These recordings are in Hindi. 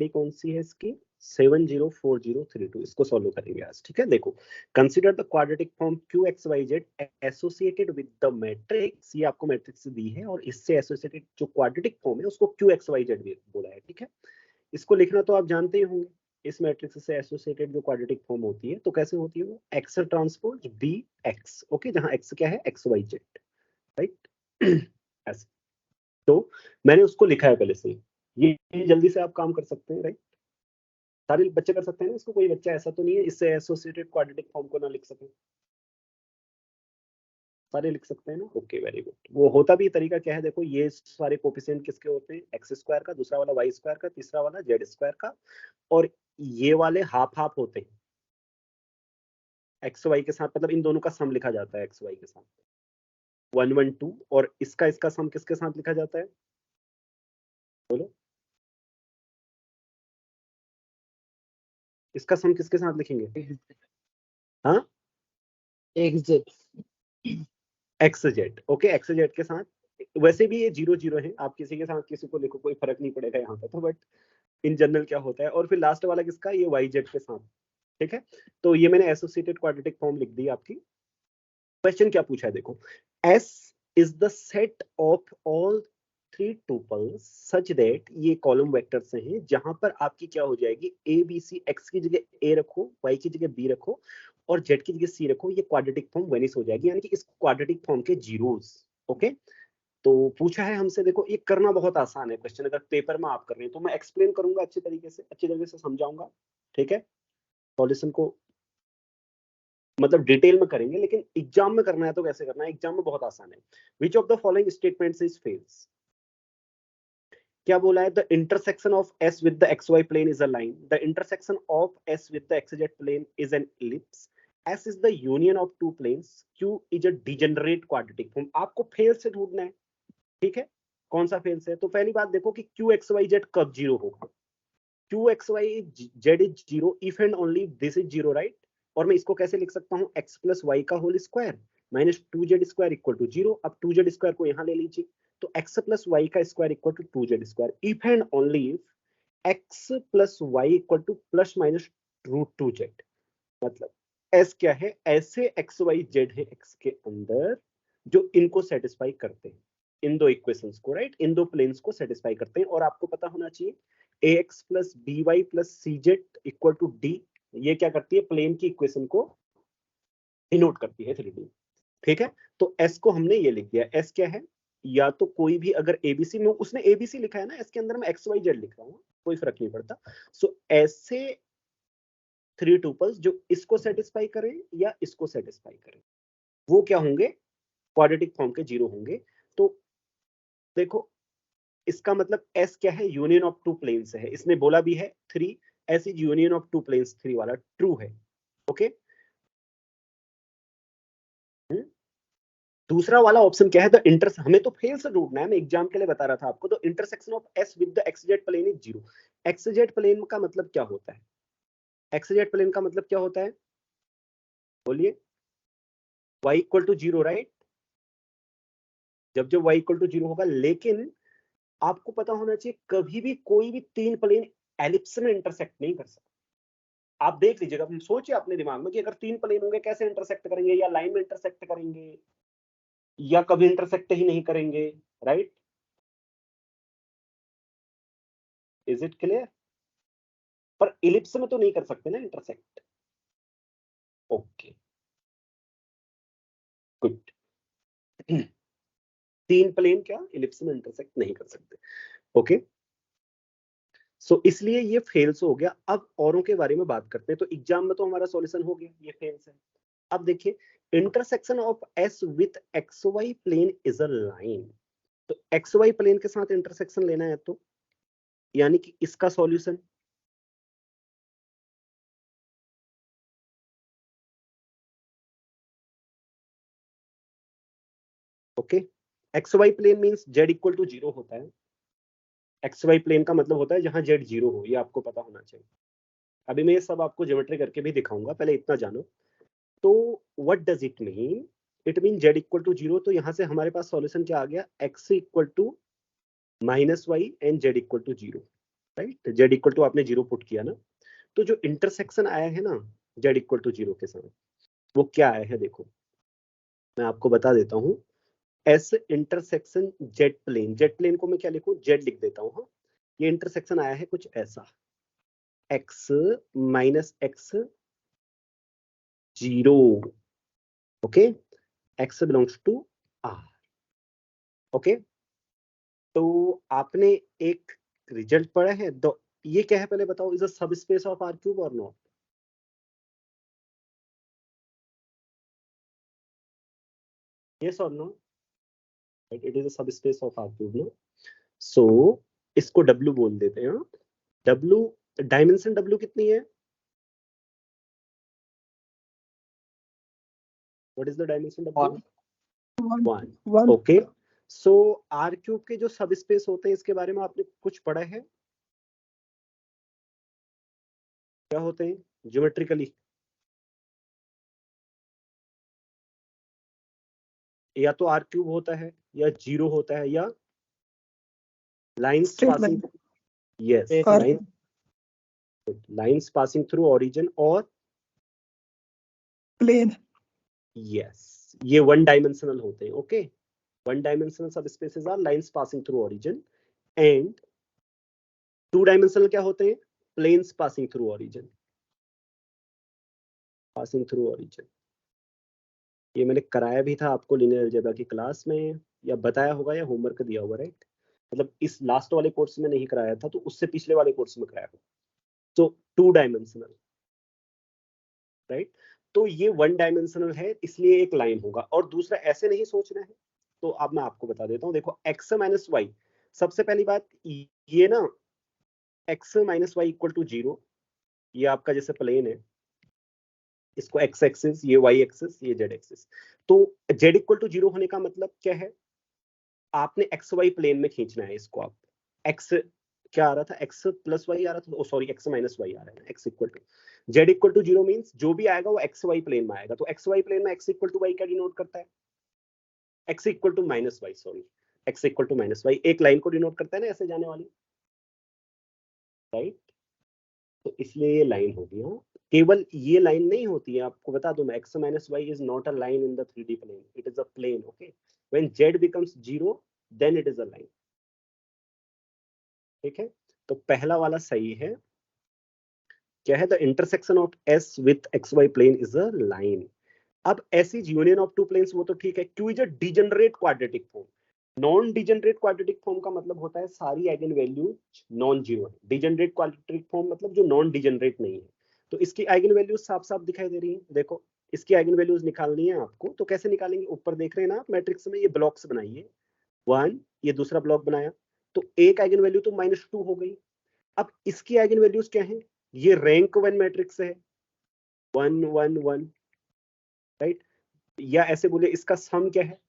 कौन सी है इसकी 704032, इसको सॉल्व करेंगे आज, ठीक है। देखो, consider the quadratic form QXYZ associated with the matrix, ये आपको मैट्रिक्स दी है और इससे एसोसिएटेड जो क्वाड्रेटिक फॉर्म है उसको QXYZ बोला है, ठीक है। इसको लिखना तो आप जानते ही होंगे, इस मैट्रिक्स से एसोसिएटेड जो क्वाड्रेटिक फॉर्म होती है तो कैसे होती है वो, x transpose B x, okay, जहां एक्स क्या है, XYZ, राइट। ऐसे तो मैंने उसको लिखा है पहले से, ये जल्दी से आप काम कर सकते हैं, राइट। सारे बच्चे कर सकते हैं ना इसको, कोई बच्चा ऐसा तो नहीं है इससे एसोसिएटेड क्वाड्रेटिक फॉर्म को ना लिख सके, सारे लिख सकते हैं ना, ओके वेरी गुड। वो होता भी तरीका क्या है, देखो ये सारे कोफिशिएंट किसके होते हैं, एक्स स्क्वायर का, दूसरा वाला वाई स्क्वायर का, तीसरा वाला जेड स्क्वायर का, और ये वाले हाफ हाफ होते हैं एक्स वाई के साथ, मतलब इन दोनों का सम लिखा जाता है एक्स वाई के साथ 1 1 2, और इसका सम किसके साथ लिखा जाता है, बोलो, इसका सम किसके साथ लिखेंगे, हाँ x Z, okay, x Z के साथ। वैसे भी ये 0 0 है, आप किसी के साथ किसी को लिखो कोई फर्क नहीं पड़ेगा यहाँ पे तो, बट इन जनरल क्या होता है। और फिर लास्ट वाला किसका, ये वाई जेड के साथ, ठीक है। तो ये मैंने एसोसिएटेड क्वाड्रेटिक फॉर्म लिख दी आपकी। क्वेश्चन क्या पूछा है, देखो, S is the set of all 3 tuples such that, ये कॉलम वेक्टर से हैं, जहां पर आपकी क्या हो जाएगी, ए बी सी, एक्स की जगह ए रखो, वाई की जगह बी रखो, और जेड की जगह सी रखो, ये क्वाड्रेटिक फॉर्म वेनिस हो जाएगी, यानी कि इस क्वाड्रेटिक फॉर्म के जीरोस, ओके। तो पूछा है हमसे, देखो ये करना बहुत आसान है क्वेश्चन, अगर पेपर में आप कर रहे हैं तो मैं एक्सप्लेन करूंगा अच्छी तरीके से समझाऊंगा, ठीक है। सॉल्यूशन को मतलब डिटेल में करेंगे, लेकिन एग्जाम में करना है तो कैसे करना है, एग्जाम में बहुत आसान है। Which of the following statements is false, क्या बोला है, the intersection of S with the x Y plane is a line, the intersection of S with the x z plane is an ellipse, S is the union of two planes, Q is a degenerate quadratic form. आपको फेल से ढूंढना है, ठीक है, कौन सा फेल से है। तो पहली बात देखो कि क्यू एक्स वाई जेड कब जीरो होगा, Q x y z is zero if and only this is zero, right. और मैं इसको कैसे लिख सकता हूँ, एक्स प्लस वाई का whole square minus 2z square equal to zero. अब 2z स्क्वायर को यहाँ ले लीजिए, तो एक्स प्लस वाई का square equal to 2z square, if and only if x plus y equal to plus minus root 2z। मतलब एस क्या है, ऐसे एक्स वाई जेड है एक्स के अंदर जो इनको सेटिस्फाई करते हैं, इन दो इक्वेशंस को, राइट, इन दो प्लेन्स को सेटिस्फाई करते हैं। और आपको पता होना चाहिए ax plus b y plus c z equal to d, ये क्या करती है, प्लेन की इक्वेशन को डिनोट करती है 3D, ठीक है। तो s को हमने ये लिख दिया, s क्या है, या तो कोई भी, अगर एबीसी में उसने एबीसी लिखा है ना, s के अंदर मैं एक्स वाई जेड लिख रहा हूँ, कोई फर्क नहीं पड़ता। सो ऐसे 3 टुपल्स जो इसको सेटिस्फाई करें या इसको सेटिस्फाई करें, वो क्या होंगे, क्वाड्रेटिक फॉर्म के जीरो होंगे। तो देखो, इसका मतलब S क्या है, यूनियन ऑफ टू प्लेन्स है, इसने बोला भी है 3, S is union of two planes, 3 वाला ट्रू है, ओके। दूसरा वाला ऑप्शन क्या है, द इंटर, हमें तो फेल से ढूंढना है, मैं एग्जाम के लिए बता रहा था आपको। The intersection of S with the XZ plane is zero. XZ plane का मतलब क्या होता है, XZ प्लेन का मतलब क्या होता है, बोलिए, y equal to zero, right, जब जब y इक्वल टू जीरो होगा। लेकिन आपको पता होना चाहिए, कभी भी कोई भी 3 प्लेन एलिप्स में इंटरसेक्ट नहीं कर सकते। आप देख लीजिएगा, सोचिए अपने दिमाग में कि अगर 3 प्लेन होंगे कैसे इंटरसेक्ट करेंगे, या लाइन में इंटरसेक्ट करेंगे या कभी इंटरसेक्ट ही नहीं करेंगे, राइट। इज इट क्लियर, पर इलिप्स में तो नहीं कर सकते ना इंटरसेक्ट, ओके गुड। 3 प्लेन क्या इलिप्स में इंटरसेक्ट नहीं कर सकते, ओके। सो इसलिए ये फेल्स हो गया। अब औरों के बारे में बात करते हैं। तो एग्जाम में तो हमारा सॉल्यूशन हो गया, ये फेल्स है। अब देखिए, intersection of S with x Y plane is a line, तो एक्स वाई प्लेन के साथ इंटरसेक्शन लेना है, तो यानी कि इसका solution, okay. X Y plane means z equal to zero होता है, एक्स वाई प्लेन का मतलब होता है जहां जेड जीरो हो, ये आपको पता होना चाहिए। अभी मैं ये सब आपको ज्योमेट्री करके भी दिखाऊंगा, पहले इतना जानो। तो what does it mean, it mean z equal to zero. तो यहां से हमारे पास सॉल्यूशन क्या आ गया, x equal to minus y and z equal to zero, right, z equal to आपने 0 पुट किया ना, तो जो इंटरसेक्शन आया है ना जेड इक्वल टू 0 के साथ, वो क्या आया है देखो, मैं आपको बता देता हूँ। एस इंटरसेक्शन जेड प्लेन को मैं क्या लिखूं, जेड लिख देता हूँ। हाँ, ये इंटरसेक्शन आया है कुछ ऐसा, x minus x 0, okay, x belongs to R, okay. तो आपने एक रिजल्ट पढ़ा है, तो ये क्या है पहले बताओ, is a subspace of R cube और नॉट? यस और no? It is a subspace of R cube no. So इसको W बोल देते हैं। W, डायमेंशन W कितनी है? What is the dimension W? 1। Okay, so R cube के जो सब स्पेस होते हैं इसके बारे में आपने कुछ पढ़ा है? क्या होते हैं ज्योमेट्रिकली? या तो आर क्यूब होता है, या 0 होता है, या lines passing, yes, lines passing through origin और प्लेन, यस, ये वन डायमेंशनल होते हैं। Okay, one dimensional subspaces are lines passing through origin, and two dimensional क्या होते हैं? Planes passing through origin, passing through origin. ये मैंने कराया भी था आपको लीनियर अलजेब्रा की क्लास में, या बताया होगा, या होमवर्क दिया होगा, राइट? मतलब इस लास्ट वाले कोर्स में नहीं कराया था, तो उससे पिछले वाले कोर्स में कराया होगा। तो टू डायमेंशनल, राइट? तो ये वन डायमेंशनल है, इसलिए एक लाइन होगा, और दूसरा ऐसे नहीं सोचना है। तो अब मैं आपको बता देता हूँ, देखो एक्स माइनस वाई, सबसे पहली बात ये ना, x minus y equal to 0, ये आपका जैसे प्लेन है, इसको एक्स एक्सिस, ये वाई एक्सिस, ये जेड एक्सिस। तो जेड इक्वल टू 0 होने का मतलब क्या है? आपने एक्स वाई प्लेन में खींचना है इसको। आप एक्स क्या आ रहा था, एक्स प्लस वाई आ रहा था, सॉरी एक्स माइनस वाई आ रहा है, x equal to z equal to 0 means जो भी आएगा वो एक्स वाई प्लेन में आएगा। तो एक्स वाई प्लेन में एक्स इक्वल टू वाई क्या डिनोट करता है? X equal to minus y, sorry, x equal to minus y एक लाइन को डिनोट करता है ना, ऐसे जाने वाली, राइट? तो इसलिए ये लाइन होगी। हाँ, केवल ये लाइन नहीं होती है, आपको बता दूं मैं, X minus Y is not a line in the 3D plane, it is a plane. Okay, when Z becomes 0 then it is a line. ठीक है, तो पहला वाला सही है। क्या है? The intersection of S with x Y plane is a line. अब S is union of two planes, वो तो ठीक है। Q is a degenerate quadratic form. Non degenerate quadratic form का मतलब होता है सारी आइगन वैल्यूज नॉन जीरो है। डिजनरेट क्वाड्रेटिक फॉर्म मतलब जो नॉन डिजनरेट नहीं है। तो इसकी आइगन वैल्यूज साफ साफ दिखाई दे रही है, देखो। इसकी आइगन वैल्यूज निकालनी है आपको, तो कैसे निकालेंगे? ऊपर देख रहे हैं ना आप मैट्रिक्स में, ये ब्लॉक्स बनाइए, 1, ये दूसरा ब्लॉक बनाया, तो एक आइगन वैल्यू तो -2 हो गई। अब इसकी आइगन वैल्यूज क्या है? ये रैंक 1 मैट्रिक्स है, 1 1 1, राइट? या ऐसे बोले इसका सम क्या है?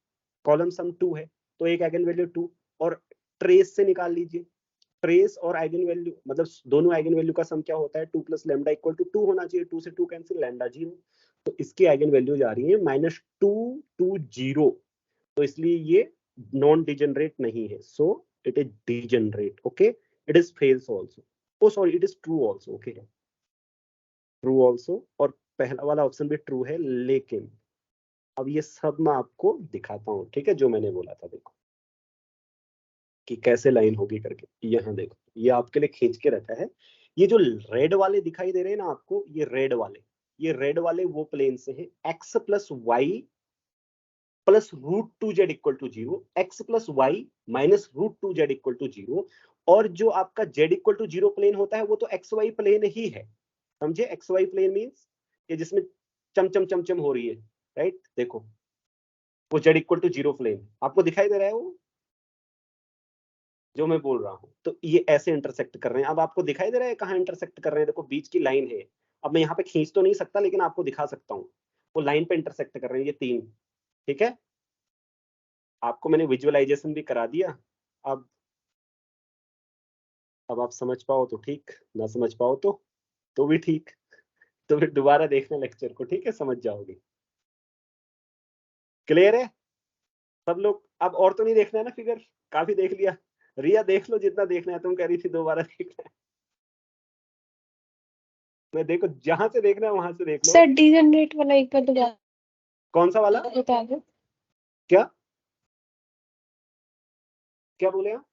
कॉलम सम 2 है, तो एक आइगन वैल्यू 2, और ट्रेस से निकाल लीजिए। ट्रेस और आइगन वैल्यू मतलब दोनों आइगन वैल्यू का सम क्या होता है? 2 प्लस लैम्डा इक्वल टू 2 होना चाहिए। 2 से 2 कैंसिल, लैम्डा 0। तो इसकी आइगन वैल्यू जा रही है -2 2 0, तो इसलिए ये नॉन डिजनरेट नहीं है, so it is degenerate. Okay, it is false also, oh sorry, it is true also. Okay, true also, और पहला वाला ऑप्शन भी ट्रू है। लेकिन अब ये सब मैं आपको दिखाता हूँ, ठीक है, जो मैंने बोला था, देखो कि कैसे लाइन होगी करके। यहाँ देखो, ये आपके लिए खींच के रखा है। ये जो रेड वाले दिखाई दे रहे हैं ना आपको, ये रेड वाले वो प्लेन से है, x plus y plus √2z equal to 0, x plus y minus √2z equal to 0। और जो आपका z इक्वल टू 0 प्लेन होता है वो तो एक्स वाई प्लेन ही है, समझे? एक्स वाई प्लेन मीन्स ये जिसमें चमचम चमचम हो रही है, राइट? देखो, वो z इक्वल टू 0 प्लेन आपको दिखाई दे रहा है, वो जो मैं बोल रहा हूँ। तो ये ऐसे इंटरसेक्ट कर रहे हैं। अब आपको दिखाई दे रहा है कहाँ इंटरसेक्ट कर रहे हैं? देखो, बीच की लाइन है। अब मैं यहाँ पे खींच तो नहीं सकता, लेकिन आपको दिखा सकता हूँ, वो लाइन पे इंटरसेक्ट कर रहे हैं ये तीन। ठीक है, आपको मैंने विजुअलाइजेशन भी करा दिया। अब आप समझ पाओ तो ठीक, ना समझ पाओ तो भी ठीक। तो फिर दोबारा देखना लेक्चर को, ठीक है, समझ जाओगे। क्लियर है सब लोग? अब और तो नहीं देखना है ना फिगर, काफी देख लिया। रिया देख लो जितना देखना है, तुम कह रही थी दोबारा देखना है। मैं देखो जहां से देखना है वहां से देख लो। सर डीजनरेट वाला एक बार दोबारा कौन सा वाला? बता दो। क्या क्या बोले आप?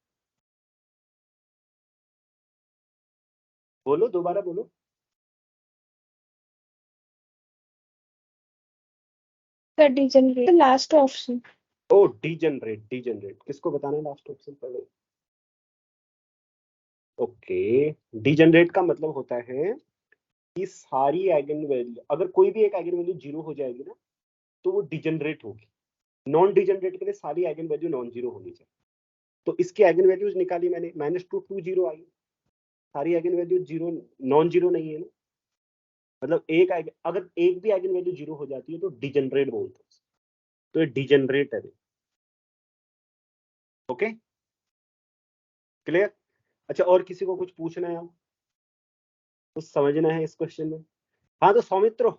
बोलो, दोबारा बोलो। Sir degenerate last option. Oh degenerate, degenerate किसको बताना है लास्ट ऑप्शन पहले? ओके, डीजनरेट का मतलब होता है कि सारी आइगन वैल्यू, अगर कोई भी एक आइगन वैल्यू जीरो हो जाएगी ना तो वो डिजनरेट होगी। नॉन डिजनरेट के लिए सारी आइगन वैल्यू नॉन जीरो होनी चाहिए। तो इसकी आइगन वैल्यूज निकाली मैंने, -2 2 0 आई। सारी eigen value zero, non zero नहीं है ना, मतलब एक अगर एक भी आइगन वैल्यू जीरो हो जाती है तो डिजनरेट बोलते हैं, तो ये डिजनरेट है। Okay, clear? अच्छा, और किसी को कुछ पूछना है, कुछ समझना है इस क्वेश्चन में? हाँ तो सौमित्र,